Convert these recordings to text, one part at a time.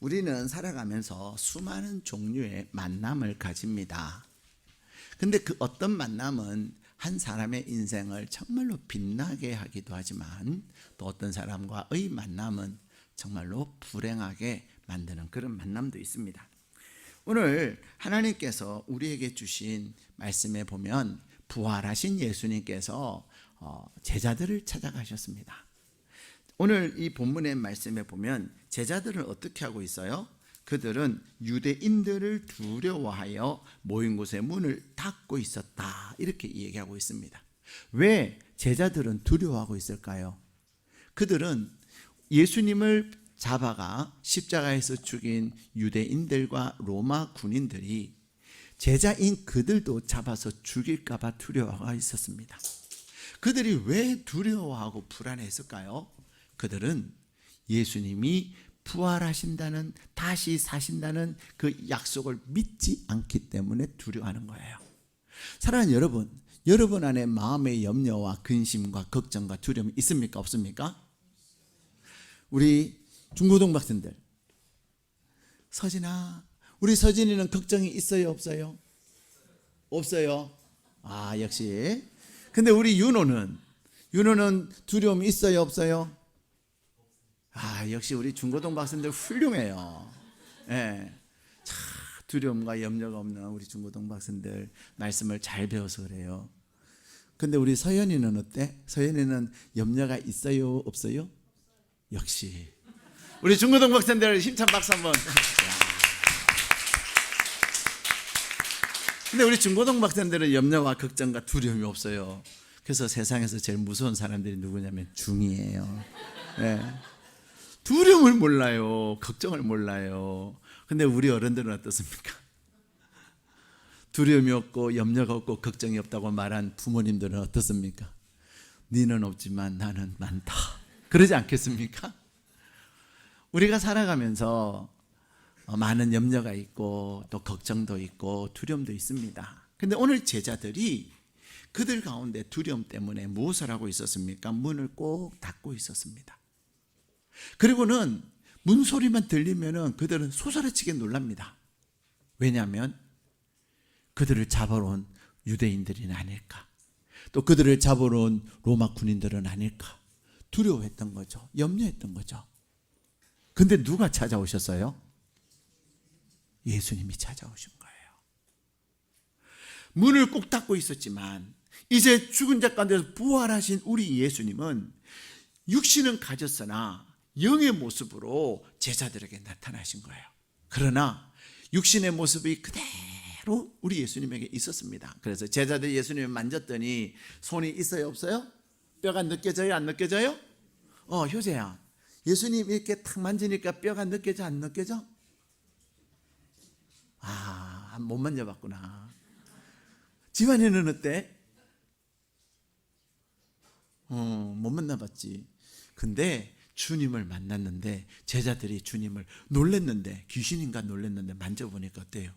우리는 살아가면서 수많은 종류의 만남을 가집니다. 근데 그 어떤 만남은 한 사람의 인생을 정말로 빛나게 하기도 하지만 또 어떤 사람과의 만남은 정말로 불행하게 만드는 그런 만남도 있습니다. 오늘 하나님께서 우리에게 주신 말씀에 보면 부활하신 예수님께서 제자들을 찾아가셨습니다. 오늘 이 본문의 말씀에 보면 제자들은 어떻게 하고 있어요? 그들은 유대인들을 두려워하여 모인 곳의 문을 닫고 있었다, 이렇게 얘기하고 있습니다. 왜 제자들은 두려워하고 있을까요? 그들은 예수님을 잡아가 십자가에서 죽인 유대인들과 로마 군인들이 제자인 그들도 잡아서 죽일까 봐 두려워가 있었습니다. 그들이 왜 두려워하고 불안했을까요? 그들은 예수님이 부활하신다는, 다시 사신다는 그 약속을 믿지 않기 때문에 두려워하는 거예요. 사랑하는 여러분, 여러분 안에 마음의 염려와 근심과 걱정과 두려움이 있습니까? 없습니까? 우리 중고등학생들, 서진아, 우리 서진이는 걱정이 있어요, 없어요? 없어요. 역시. 근데 우리 윤호는 두려움이 있어요, 없어요? 역시 우리 중고등학생들 훌륭해요. 예. 참 두려움과 염려가 없는 우리 중고등학생들 말씀을 잘 배워서 그래요. 근데 우리 서연이는 어때? 서연이는 염려가 있어요, 없어요? 역시 우리 중고등학생들 힘찬 박수 한번. 근데 우리 중고등학생들은 염려와 걱정과 두려움이 없어요. 그래서 세상에서 제일 무서운 사람들이 누구냐면 중이에요. 네. 두려움을 몰라요. 걱정을 몰라요. 근데 우리 어른들은 어떻습니까? 두려움이 없고 염려가 없고 걱정이 없다고 말한 부모님들은 어떻습니까? 너는 없지만 나는 많다, 그러지 않겠습니까? 우리가 살아가면서 많은 염려가 있고 또 걱정도 있고 두려움도 있습니다. 근데 오늘 제자들이 그들 가운데 두려움 때문에 무엇을 하고 있었습니까? 문을 꼭 닫고 있었습니다. 그리고는 문소리만 들리면은 그들은 소스라치게 놀랍니다. 왜냐하면 그들을 잡아러 온 유대인들이 아닐까, 또 그들을 잡아러 온 로마 군인들은 아닐까 두려워했던 거죠. 염려했던 거죠. 근데 누가 찾아오셨어요? 예수님이 찾아오신 거예요. 문을 꼭 닫고 있었지만 이제 죽은 자 가운데서 부활하신 우리 예수님은 육신은 가졌으나 영의 모습으로 제자들에게 나타나신 거예요. 그러나 육신의 모습이 그대로 우리 예수님에게 있었습니다. 그래서 제자들이 예수님을 만졌더니 손이 있어요, 없어요? 뼈가 느껴져요, 안 느껴져요? 효재야, 예수님 이렇게 탁 만지니까 뼈가 느껴져, 안 느껴져? 못 만져봤구나. 지환이는 어때? 못 만나봤지. 근데 주님을 만났는데 제자들이 주님을 놀랬는데, 귀신인가 놀랬는데 만져보니까 어때요?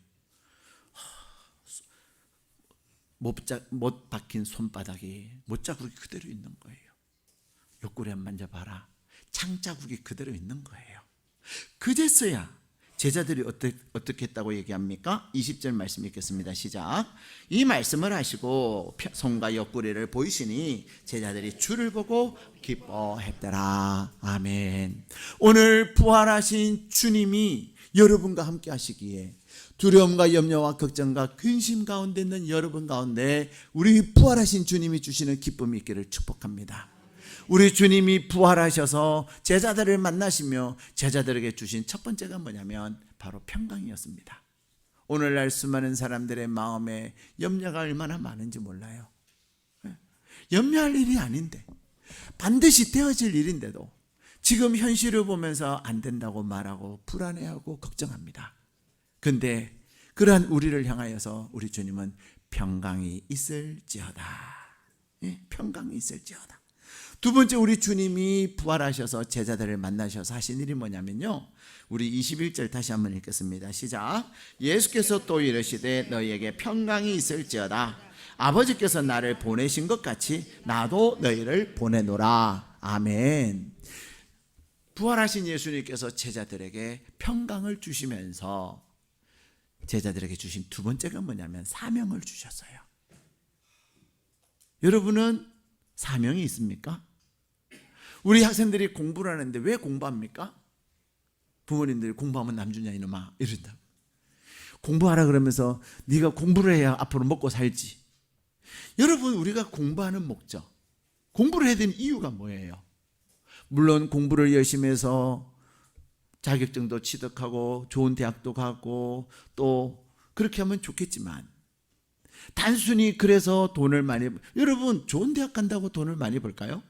못 박힌 손바닥이, 못자국이 그대로 있는 거예요. 옆구리 한번 만져봐라, 창자국이 그대로 있는 거예요. 그제서야 제자들이 어떻게 했다고 얘기합니까? 20절 말씀 읽겠습니다. 시작. 이 말씀을 하시고 손과 옆구리를 보이시니 제자들이 주를 보고 기뻐했더라. 아멘. 오늘 부활하신 주님이 여러분과 함께 하시기에 두려움과 염려와 걱정과 근심 가운데 있는 여러분 가운데 우리 부활하신 주님이 주시는 기쁨이 있기를 축복합니다. 우리 주님이 부활하셔서 제자들을 만나시며 제자들에게 주신 첫 번째가 뭐냐면 바로 평강이었습니다. 오늘날 수많은 사람들의 마음에 염려가 얼마나 많은지 몰라요. 염려할 일이 아닌데, 반드시 되어질 일인데도 지금 현실을 보면서 안 된다고 말하고 불안해하고 걱정합니다. 근데 그러한 우리를 향하여서 우리 주님은 평강이 있을지어다. 평강이 있을지어다. 두 번째, 우리 주님이 부활하셔서 제자들을 만나셔서 하신 일이 뭐냐면요, 우리 21절 다시 한번 읽겠습니다. 시작. 예수께서 또 이르시되 너희에게 평강이 있을지어다. 아버지께서 나를 보내신 것 같이 나도 너희를 보내노라. 아멘. 부활하신 예수님께서 제자들에게 평강을 주시면서 제자들에게 주신 두 번째가 뭐냐면 사명을 주셨어요. 여러분은 사명이 있습니까? 우리 학생들이 공부를 하는데 왜 공부합니까? 부모님들이 공부하면 남주냐 이놈아 이런다. 공부하라 그러면서 네가 공부를 해야 앞으로 먹고 살지. 여러분, 우리가 공부하는 목적, 공부를 해야 되는 이유가 뭐예요? 물론 공부를 열심히 해서 자격증도 취득하고 좋은 대학도 가고 또 그렇게 하면 좋겠지만, 단순히 그래서 돈을 많이, 여러분 좋은 대학 간다고 돈을 많이 벌까요?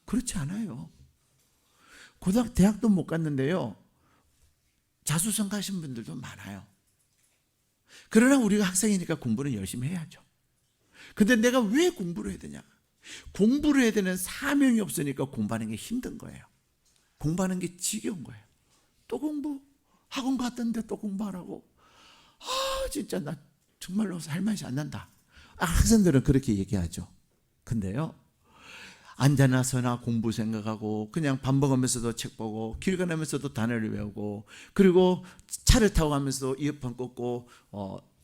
그렇지 않아요. 대학도 못 갔는데요, 자수성가하신 분들도 많아요. 그러나 우리가 학생이니까 공부는 열심히 해야죠. 근데 내가 왜 공부를 해야 되냐? 공부를 해야 되는 사명이 없으니까 공부하는 게 힘든 거예요. 공부하는 게 지겨운 거예요. 또 공부, 학원 갔던데 또 공부하라고. 진짜 나 정말로 살 맛이 안 난다. 학생들은 그렇게 얘기하죠. 근데요, 앉아나서나 공부 생각하고 그냥 밥 먹으면서도 책 보고 길 가면서도 단어를 외우고 그리고 차를 타고 가면서도 이어폰 꽂고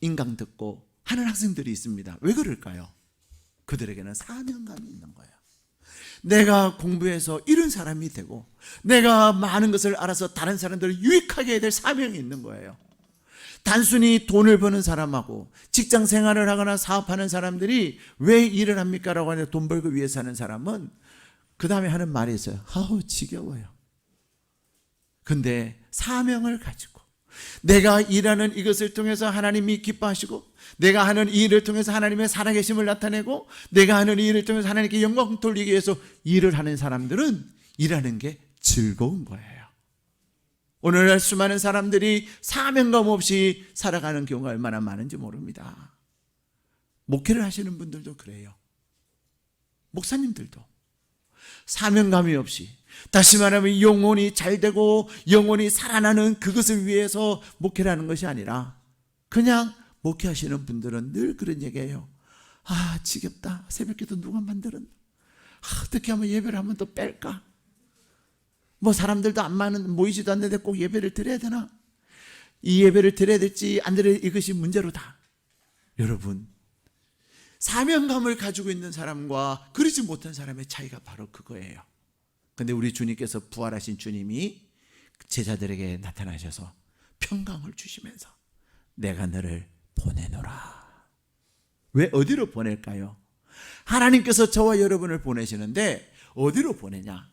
인강 듣고 하는 학생들이 있습니다. 왜 그럴까요? 그들에게는 사명감이 있는 거예요. 내가 공부해서 이런 사람이 되고 내가 많은 것을 알아서 다른 사람들을 유익하게 해야 될 사명이 있는 거예요. 단순히 돈을 버는 사람하고 직장 생활을 하거나 사업하는 사람들이 왜 일을 합니까? 라고 하는데 돈 벌기 위해서 하는 사람은 그 다음에 하는 말이 있어요. 지겨워요. 근데 사명을 가지고 내가 일하는 이것을 통해서 하나님이 기뻐하시고 내가 하는 이 일을 통해서 하나님의 살아계심을 나타내고 내가 하는 이 일을 통해서 하나님께 영광 돌리기 위해서 일을 하는 사람들은 일하는 게 즐거운 거예요. 오늘날 수많은 사람들이 사명감 없이 살아가는 경우가 얼마나 많은지 모릅니다. 목회를 하시는 분들도 그래요. 목사님들도 사명감이 없이, 다시 말하면 영혼이 잘 되고 영혼이 살아나는 그것을 위해서 목회를 하는 것이 아니라 그냥 목회하시는 분들은 늘 그런 얘기예요. 지겹다. 새벽기도 누가 만들었나? 어떻게 하면 예배를 한번 더 뺄까? 사람들도 안 많은, 모이지도 않는데 꼭 예배를 드려야 되나? 이 예배를 드려야 될지 안 드려야, 이것이 문제로다. 여러분, 사명감을 가지고 있는 사람과 그러지 못한 사람의 차이가 바로 그거예요. 근데 우리 주님께서, 부활하신 주님이 제자들에게 나타나셔서 평강을 주시면서 내가 너를 보내노라. 왜 어디로 보낼까요? 하나님께서 저와 여러분을 보내시는데 어디로 보내냐?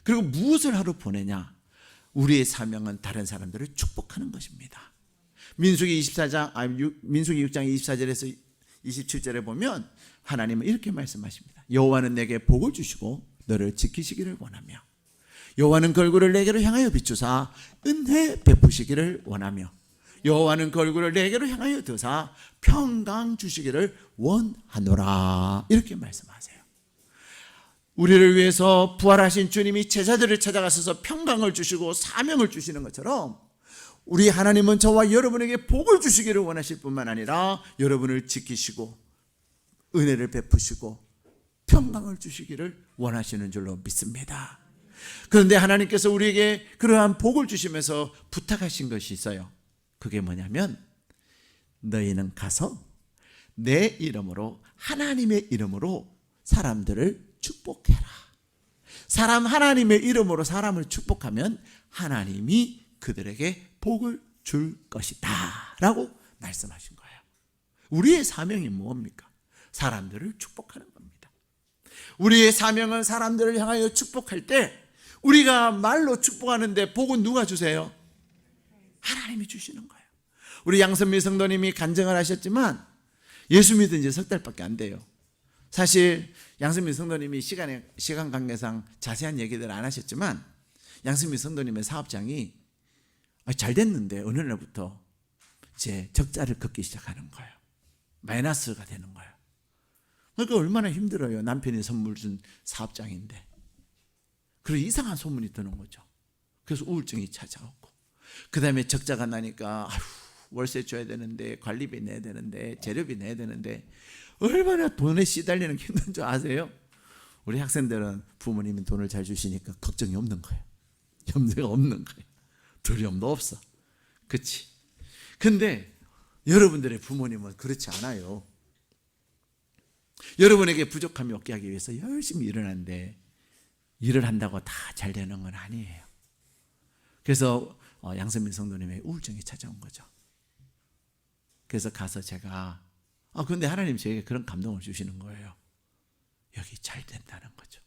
그리고 무엇을 하러 보내냐? 우리의 사명은 다른 사람들을 축복하는 것입니다. 민수기 6장 24절에서 27절에 보면 하나님은 이렇게 말씀하십니다. 여호와는 내게 복을 주시고 너를 지키시기를 원하며 여호와는 걸그를 내게로 향하여 비추사 은혜 베푸시기를 원하며 여호와는 걸그를 내게로 향하여 드사 평강 주시기를 원하노라. 이렇게 말씀하세요. 우리를 위해서 부활하신 주님이 제자들을 찾아가셔서 평강을 주시고 사명을 주시는 것처럼 우리 하나님은 저와 여러분에게 복을 주시기를 원하실 뿐만 아니라 여러분을 지키시고 은혜를 베푸시고 평강을 주시기를 원하시는 줄로 믿습니다. 그런데 하나님께서 우리에게 그러한 복을 주시면서 부탁하신 것이 있어요. 그게 뭐냐면 너희는 가서 내 이름으로, 하나님의 이름으로 사람들을 축복해라. 하나님의 이름으로 사람을 축복하면 하나님이 그들에게 복을 줄 것이다 라고 말씀하신 거예요. 우리의 사명이 뭡니까? 사람들을 축복하는 겁니다. 우리의 사명은 사람들을 향하여 축복할 때 우리가 말로 축복하는데 복은 누가 주세요? 하나님이 주시는 거예요. 우리 양선미 성도님이 간증을 하셨지만 예수 믿은 지 석 달밖에 안 돼요. 사실 양선미 성도님이 시간 관계상 자세한 얘기들 안 하셨지만 양선미 성도님의 사업장이 잘 됐는데 어느 날부터 이제 적자를 걷기 시작하는 거예요. 마이너스가 되는 거예요. 그러니까 얼마나 힘들어요. 남편이 선물 준 사업장인데. 그리고 이상한 소문이 드는 거죠. 그래서 우울증이 찾아오고 그 다음에 적자가 나니까 월세 줘야 되는데 관리비 내야 되는데 재료비 내야 되는데 얼마나 돈에 시달리는 게 힘든 줄 아세요? 우리 학생들은 부모님이 돈을 잘 주시니까 걱정이 없는 거예요. 염려가 없는 거예요. 두려움도 없어. 그치? 근데 여러분들의 부모님은 그렇지 않아요. 여러분에게 부족함이 없게 하기 위해서 열심히 일을 하는데 일을 한다고 다 잘 되는 건 아니에요. 그래서 양선민 성도님의 우울증이 찾아온 거죠. 그래서 가서 제가 근데 하나님 저에게 그런 감동을 주시는 거예요. 여기 잘 된다는 거죠.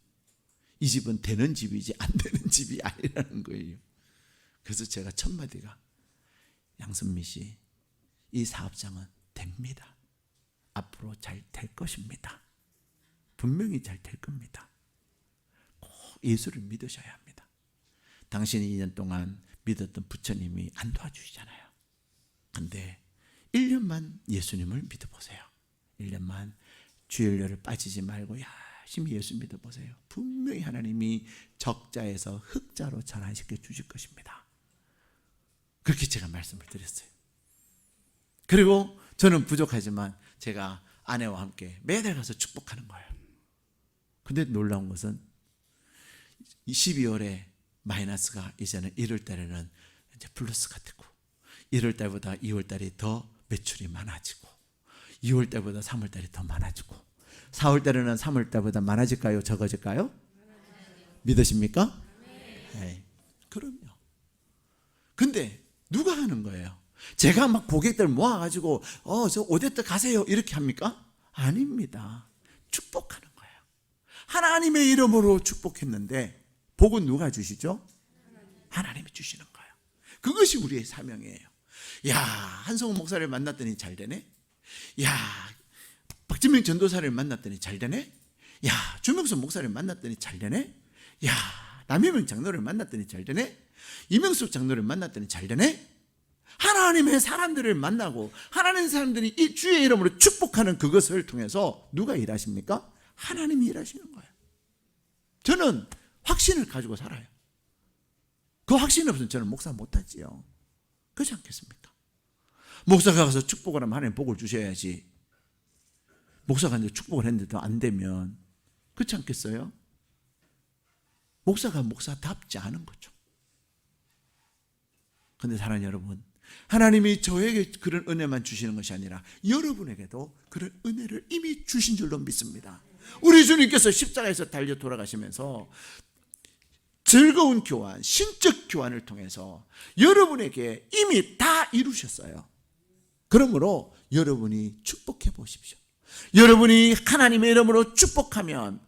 이 집은 되는 집이지 안 되는 집이 아니라는 거예요. 그래서 제가 첫 마디가 양선미 씨, 이 사업장은 됩니다. 앞으로 잘 될 것입니다. 분명히 잘 될 겁니다. 꼭 예수를 믿으셔야 합니다. 당신이 2년 동안 믿었던 부처님이 안 도와주시잖아요. 근데 1년만 예수님을 믿어보세요. 1년만 주일료를 빠지지 말고 열심히 예수 믿어보세요. 분명히 하나님이 적자에서 흑자로 전환시켜 주실 것입니다. 그렇게 제가 말씀을 드렸어요. 그리고 저는 부족하지만 제가 아내와 함께 매달 가서 축복하는 거예요. 근데 놀라운 것은 12월에 마이너스가 이제는 1월 달에는 이제 플러스가 되고 1월 달보다 2월 달이 더 매출이 많아지고 2월 달보다 3월 달이 더 많아지고 4월 달에는 3월 달보다 많아질까요? 적어질까요? 믿으십니까? 네. 그럼요. 근데 누가 하는 거예요? 제가 막 고객들 모아가지고 저 오데트 가세요 이렇게 합니까? 아닙니다. 축복하는 거예요. 하나님의 이름으로 축복했는데 복은 누가 주시죠? 하나님이 주시는 거예요. 그것이 우리의 사명이에요. 야, 한성훈 목사를 만났더니 잘 되네. 야, 박진명 전도사를 만났더니 잘 되네. 야, 주명수 목사를 만났더니 잘 되네. 야, 남희명 장로를 만났더니 잘 되네. 이명숙 장로를 만났더니 잘 되네. 하나님의 사람들을 만나고 하나님의 사람들이 이 주의 이름으로 축복하는 그것을 통해서 누가 일하십니까? 하나님이 일하시는 거예요. 저는 확신을 가지고 살아요. 그 확신이 없으면 저는 목사 못하지요. 그렇지 않겠습니까? 목사가 가서 축복을 하면 하나님 복을 주셔야지. 목사가 이제 축복을 했는데도 안 되면 그렇지 않겠어요? 목사가 목사답지 않은 거죠. 그런데 사랑하는 여러분, 하나님이 저에게 그런 은혜만 주시는 것이 아니라 여러분에게도 그런 은혜를 이미 주신 줄로 믿습니다. 우리 주님께서 십자가에서 달려 돌아가시면서 즐거운 교환, 신적 교환을 통해서 여러분에게 이미 다 이루셨어요. 그러므로 여러분이 축복해 보십시오. 여러분이 하나님의 이름으로 축복하면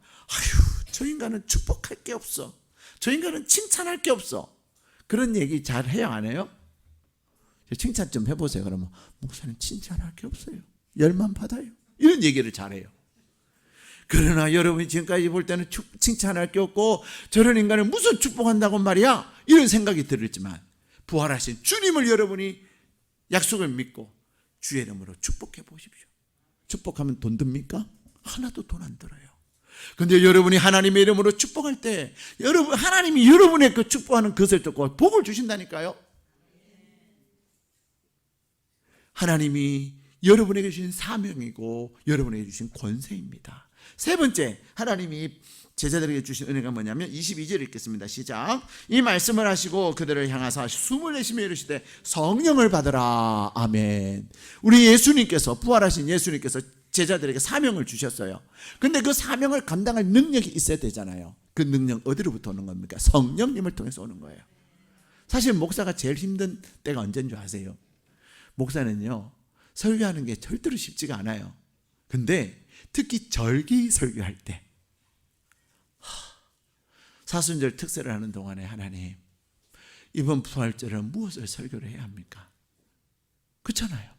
저 인간은 축복할 게 없어. 저 인간은 칭찬할 게 없어. 그런 얘기 잘 해요, 안 해요? 칭찬 좀 해보세요. 그러면 목사님 칭찬할 게 없어요. 열만 받아요. 이런 얘기를 잘해요. 그러나 여러분이 지금까지 볼 때는 칭찬할 게 없고 저런 인간을 무슨 축복한다고 말이야? 이런 생각이 들었지만 부활하신 주님을 여러분이 약속을 믿고 주의 이름으로 축복해 보십시오. 축복하면 돈 듭니까? 하나도 돈 안 들어요. 그런데 여러분이 하나님의 이름으로 축복할 때 여러분 하나님이 여러분의 그 축복하는 것을 듣고 복을 주신다니까요. 하나님이 여러분에게 주신 사명이고 여러분에게 주신 권세입니다. 세 번째, 하나님이 제자들에게 주신 은혜가 뭐냐면 22절 읽겠습니다. 시작. 이 말씀을 하시고 그들을 향하사 숨을 내쉬며 이르시되 성령을 받으라. 아멘. 우리 예수님께서 부활하신 예수님께서 제자들에게 사명을 주셨어요. 근데 그 사명을 감당할 능력이 있어야 되잖아요. 그 능력 어디로부터 오는 겁니까? 성령님을 통해서 오는 거예요. 사실 목사가 제일 힘든 때가 언제인 줄 아세요? 목사는요, 설교하는 게 절대로 쉽지가 않아요. 근데 특히 절기 설교할 때 사순절 특세를 하는 동안에 하나님 이번 부활절은 무엇을 설교를 해야 합니까? 그렇잖아요.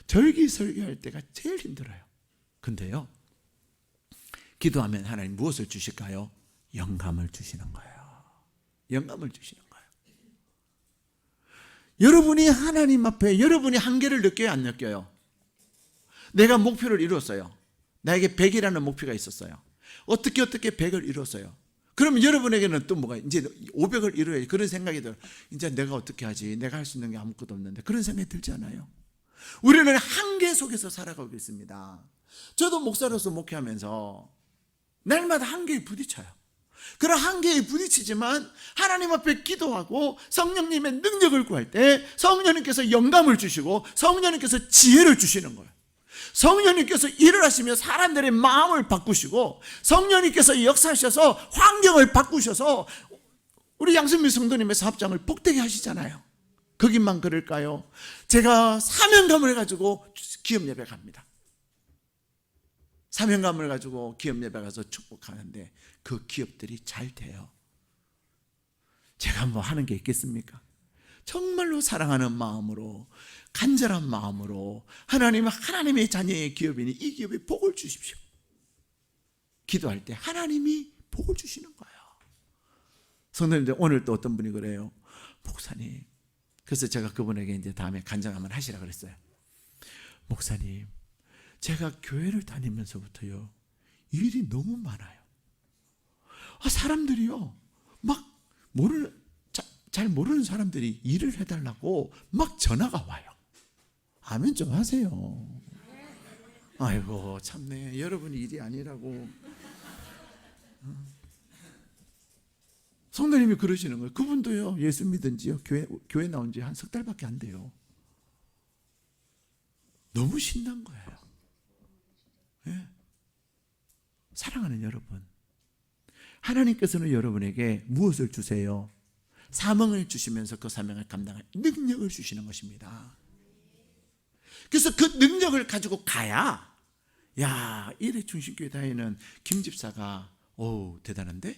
절기 설교할 때가 제일 힘들어요. 근데요, 기도하면 하나님 무엇을 주실까요? 영감을 주시는 거예요. 영감을 주시는 거예요. 여러분이 하나님 앞에 여러분이 한계를 느껴요, 안 느껴요? 내가 목표를 이루었어요. 나에게 100이라는 목표가 있었어요. 어떻게 100을 이뤘어요. 그러면 여러분에게는 또 뭐가 이제 500을 이루어야지. 그런 생각이 들어요. 이제 내가 어떻게 하지? 내가 할 수 있는 게 아무것도 없는데. 그런 생각이 들지 않아요? 우리는 한계 속에서 살아가고 있습니다. 저도 목사로서 목회하면서 날마다 한계에 부딪혀요. 그런 한계에 부딪히지만 하나님 앞에 기도하고 성령님의 능력을 구할 때 성령님께서 영감을 주시고 성령님께서 지혜를 주시는 거예요. 성령님께서 일을 하시며 사람들의 마음을 바꾸시고 성령님께서 역사하셔서 환경을 바꾸셔서 우리 양승민 성도님의 사업장을 복되게 하시잖아요. 거기만 그럴까요? 제가 사명감을 가지고 기업 예배 갑니다. 사명감을 가지고 기업 예배 가서 축복하는데 그 기업들이 잘 돼요. 제가 뭐 하는 게 있겠습니까? 정말로 사랑하는 마음으로, 간절한 마음으로 하나님의 자녀의 기업이니 이 기업에 복을 주십시오. 기도할 때 하나님이 복을 주시는 거예요. 성도님들, 오늘 또 어떤 분이 그래요. 목사님, 그래서 제가 그분에게 이제 다음에 간증하면 하시라 그랬어요. 목사님, 제가 교회를 다니면서부터요, 일이 너무 많아요. 사람들이요, 막 잘 모르는 사람들이 일을 해달라고 막 전화가 와요. 아멘 좀 하세요. 아이고 참네, 여러분이 일이 아니라고. 성도님이 그러시는 거예요. 그분도요, 예수 믿은 지요, 교회 나온 지 한 석 달밖에 안 돼요. 너무 신난 거예요. 네. 사랑하는 여러분, 하나님께서는 여러분에게 무엇을 주세요? 사명을 주시면서 그 사명을 감당할 능력을 주시는 것입니다. 그래서 그 능력을 가지고 가야, 야, 일회 중심교회 다니는 김 집사가 대단한데?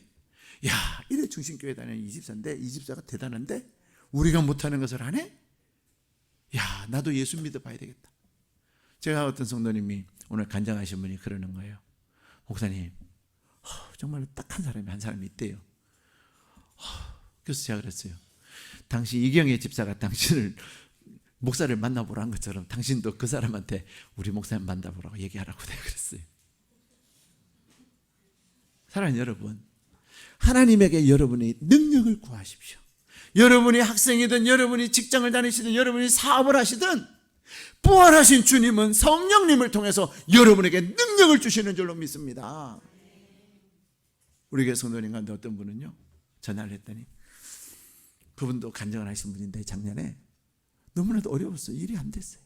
야, 일회 중심교회 다니는 이 집사인데, 이 집사가 대단한데? 우리가 못하는 것을 하네? 야, 나도 예수 믿어봐야 되겠다. 제가 어떤 성도님이 오늘 간증하신 분이 그러는 거예요. 목사님, 정말로 딱 한 사람이 한 사람이 있대요. 그래서 제가 그랬어요. 당신 이경의 집사가 당신을 목사를 만나보라는 것처럼 당신도 그 사람한테 우리 목사님 만나보라고 얘기하라고 내가 그랬어요. 사랑하는 여러분, 하나님에게 여러분이 능력을 구하십시오. 여러분이 학생이든 여러분이 직장을 다니시든 여러분이 사업을 하시든 부활하신 주님은 성령님을 통해서 여러분에게 능력을 주시는 줄로 믿습니다. 우리 교회 성도님 가운데 어떤 분은요, 전화를 했더니 그분도 간증을 하신 분인데 작년에 너무나도 어려웠어요. 일이 안 됐어요.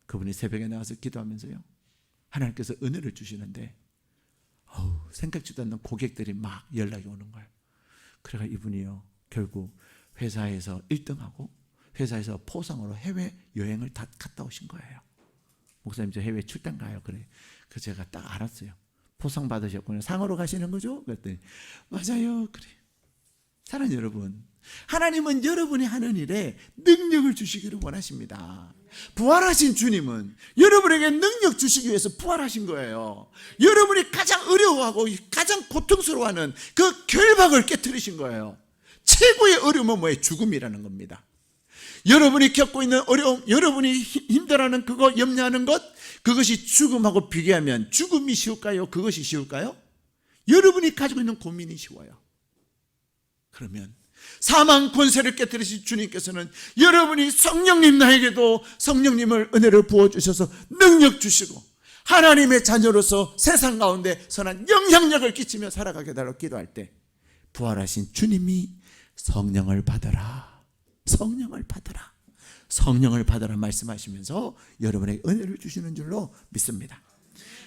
그분이 새벽에 나와서 기도하면서요, 하나님께서 은혜를 주시는데 생각지도 않는 고객들이 막 연락이 오는 거예요. 그래가 이분이요, 결국 회사에서 1등하고 회사에서 포상으로 해외여행을 다 갔다 오신 거예요. 목사님, 저 해외 출장 가요. 그래. 그래서 제가 딱 알았어요. 포상 받으셨군요. 상으로 가시는 거죠? 그랬더니 맞아요. 그래. 사랑하는 여러분, 하나님은 여러분이 하는 일에 능력을 주시기를 원하십니다. 부활하신 주님은 여러분에게 능력 주시기 위해서 부활하신 거예요. 여러분이 가장 어려워하고 가장 고통스러워하는 그 결박을 깨뜨리신 거예요. 최고의 어려움은 뭐예요? 죽음이라는 겁니다. 여러분이 겪고 있는 어려움, 여러분이 힘들어하는 그거, 염려하는 것, 그것이 죽음하고 비교하면 죽음이 쉬울까요? 그것이 쉬울까요? 여러분이 가지고 있는 고민이 쉬워요. 그러면 사망 권세를 깨뜨리신 주님께서는 여러분이 성령님, 나에게도 성령님을 은혜를 부어주셔서 능력 주시고 하나님의 자녀로서 세상 가운데 선한 영향력을 끼치며 살아가게 달라고 기도할 때 부활하신 주님이 성령을 받으라, 성령을 받으라, 성령을 받으라 말씀하시면서 여러분에게 은혜를 주시는 줄로 믿습니다.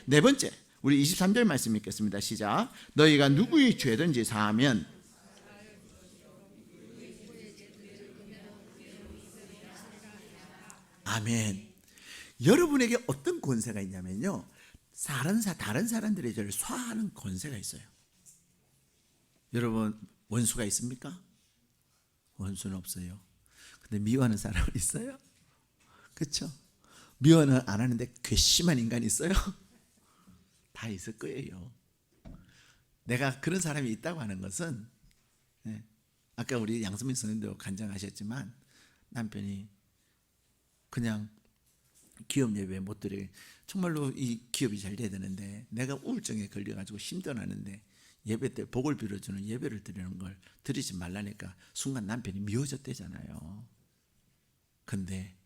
네 번째, 우리 23절 말씀 읽겠습니다. 시작. 너희가 누구의 죄든지 사하면 아멘. 여러분에게 어떤 권세가 있냐면요, 다른 사람들의 죄를 사하는 권세가 있어요. 여러분, 원수가 있습니까? 원수는 없어요. 근데 미워하는 사람은 있어요? 그렇죠? 미워는 안 하는데 괘씸한 인간이 있어요? 다 있을 거예요. 내가 그런 사람이 있다고 하는 것은, 아까 우리 양수민 선생님도 간증하셨지만 남편이 그냥 기업 예배 못 드려, 정말로 이 기업이 잘 돼야 되는데 내가 우울증에 걸려가지고 힘들어하는데 예배 때 복을 빌어주는 예배를 드리는 걸 드리지 말라니까 순간 남편이 미워졌대잖아요. 근데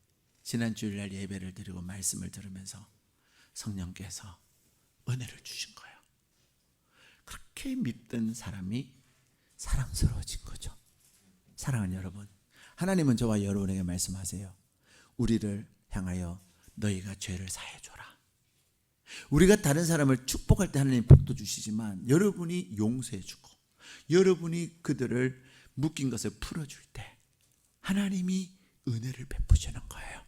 지난 주일날 예배를 드리고 말씀을 들으면서 성령께서 은혜를 주신 거예요. 그렇게 믿던 사람이 사랑스러워진 거죠. 사랑하는 여러분, 하나님은 저와 여러분에게 말씀하세요. 우리를 향하여 너희가 죄를 사해줘라. 우리가 다른 사람을 축복할 때 하나님 복도 주시지만 여러분이 용서해주고 여러분이 그들을 묶인 것을 풀어줄 때 하나님이 은혜를 베푸시는 거예요.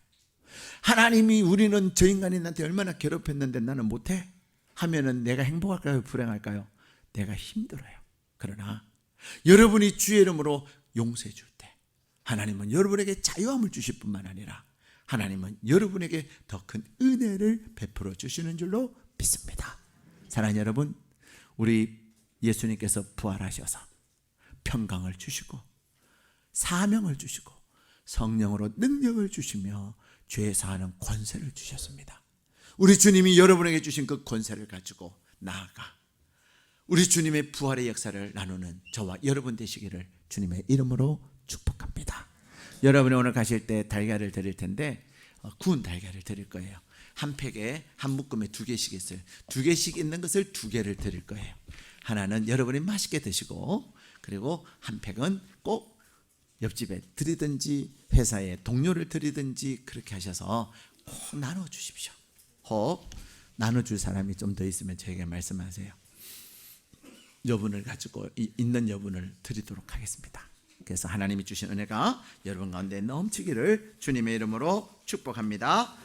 하나님이 우리는 저 인간이 나한테 얼마나 괴롭혔는데 나는 못해? 하면은 내가 행복할까요? 불행할까요? 내가 힘들어요. 그러나 여러분이 주의 이름으로 용서해 줄 때 하나님은 여러분에게 자유함을 주실 뿐만 아니라 하나님은 여러분에게 더 큰 은혜를 베풀어 주시는 줄로 믿습니다. 사랑하는 여러분, 우리 예수님께서 부활하셔서 평강을 주시고 사명을 주시고 성령으로 능력을 주시며 죄 사하는 권세를 주셨습니다. 우리 주님이 여러분에게 주신 그 권세를 가지고 나아가 우리 주님의 부활의 역사를 나누는 저와 여러분 되시기를 주님의 이름으로 축복합니다. 여러분이 오늘 가실 때 달걀을 드릴 텐데 구운 달걀을 드릴 거예요. 한 팩에 한 묶음에 2개씩 있어요. 2개씩 있는 것을 2개를 드릴 거예요. 하나는 여러분이 맛있게 드시고 그리고 한 팩은 꼭 옆집에 드리든지 회사에 동료를 드리든지 그렇게 하셔서 꼭 나눠주십시오. 혹 나눠줄 사람이 좀 더 있으면 저에게 말씀하세요. 여분을 가지고 있는 여분을 드리도록 하겠습니다. 그래서 하나님이 주신 은혜가 여러분 가운데 넘치기를 주님의 이름으로 축복합니다.